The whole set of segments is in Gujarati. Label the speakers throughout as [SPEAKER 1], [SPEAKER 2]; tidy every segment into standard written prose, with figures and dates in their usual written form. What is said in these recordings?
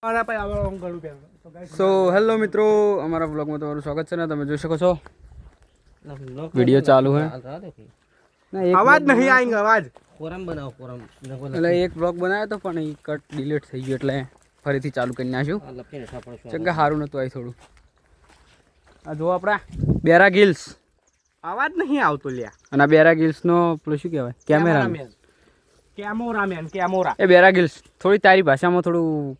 [SPEAKER 1] સો હેલો મિત્રો, અમારા બ્લોગમાં તમારું સ્વાગત છે ને. તમે જોઈ શકો છો વિડીયો ચાલુ है
[SPEAKER 2] आवाज नहीं आएंगे आवाज
[SPEAKER 3] કોરમ બનાવો કોરમ
[SPEAKER 1] એટલે એક બ્લોગ બનાવ્યો તો પણ એ કટ ડિલીટ થઈ ગયો એટલે ફરીથી ચાલુ કરી નાખ્યું.
[SPEAKER 3] લપીને સાપડશું
[SPEAKER 1] ચંગા સારું નતું આવી થોડું. આ જો આપણા બેરા ગિલ્સ
[SPEAKER 2] आवाज नहीं આવતો લ્યા.
[SPEAKER 1] અને આ બેરા ગિલ્સનો પેલું શું કહેવાય, કેમેરામેન
[SPEAKER 2] कैमोरा
[SPEAKER 1] એ બેરા ગિલ્સ થોડી તારી ભાષામાં થોડું.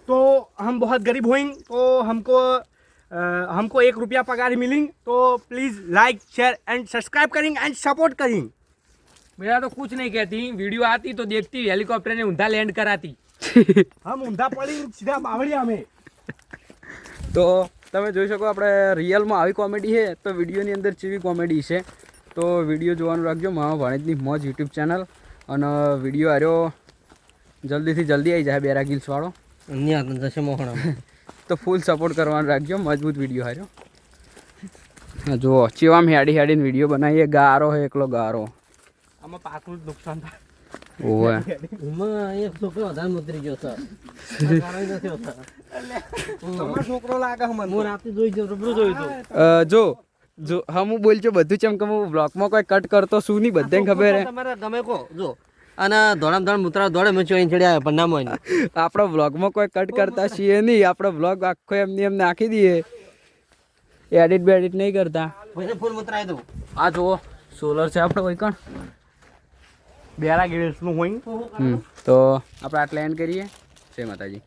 [SPEAKER 2] तो हम बहुत गरीब होंगे तो हमको 1 रुपया पगार मिलेंगे तो please like share and subscribe करेंगे एंड सपोर्ट करेंगे.
[SPEAKER 4] मेरा तो कुछ नहीं कहती, वीडियो आती तो देखती, हेलीकॉप्टर ने ऊंधा लैंड कराती.
[SPEAKER 2] हम ऊंधा पड़ी सीधा बावड़िया में.
[SPEAKER 1] તો તમે જોઈ શકો આપણે રિયલમાં આવી કોમેડી છે તો વિડીયોની અંદર ચેવી કોમેડી છે. તો વિડીયો જોવાનું રાખજો. મારા ભાણેજની મોજ યુટ્યુબ ચેનલ અને વિડીયો આવ્યો જલ્દીથી જલ્દી આવી જાય બેરા ગિલ્સવાળો.
[SPEAKER 3] ન્યા જશે મોહણા
[SPEAKER 1] તો ફૂલ સપોર્ટ કરવાનું રાખજો. મજબૂત વિડીયો હાર્યો. જુઓ ચેવામ હેડી હેડીને વિડીયો બનાવીએ. ગારો હે એકલો ગારો.
[SPEAKER 2] આમાં પાકનું નુકસાન થાય.
[SPEAKER 1] ઓવે
[SPEAKER 3] એમાં એક છોકરો વધારે ઉતરી ગયો સર
[SPEAKER 2] તમારો છોકરો લાગે મને.
[SPEAKER 3] હું રાતે જોઈ જો રૂબરૂ જોયું તો
[SPEAKER 1] જો જો હા હું બોલજો બધું ચેમ કે હું બ્લોગમાં કોઈ કટ કરતો શું નહીં બધાને ખબર હે.
[SPEAKER 3] તમારે ગમે કો જો અને દોડામ દોડ મુતરા દોડે મેં ચોઈને ચડ્યા પણ નામ હોય
[SPEAKER 1] આપણો બ્લોગમાં કોઈ કટ કરતા છીએ નહીં. આપણો બ્લોગ આખો એમની એમ નાખી દઈએ. એડિટ બેડિટ નહીં કરતા.
[SPEAKER 3] પછી ફૂલ મુતરાય દઉં.
[SPEAKER 1] આ જુઓ સોલર છે આપણે કોઈ કણ
[SPEAKER 2] બેરા ગિલ્સનું હોય
[SPEAKER 1] તો આપણે આટલા એન્ડ કરીએ. જય માતાજી.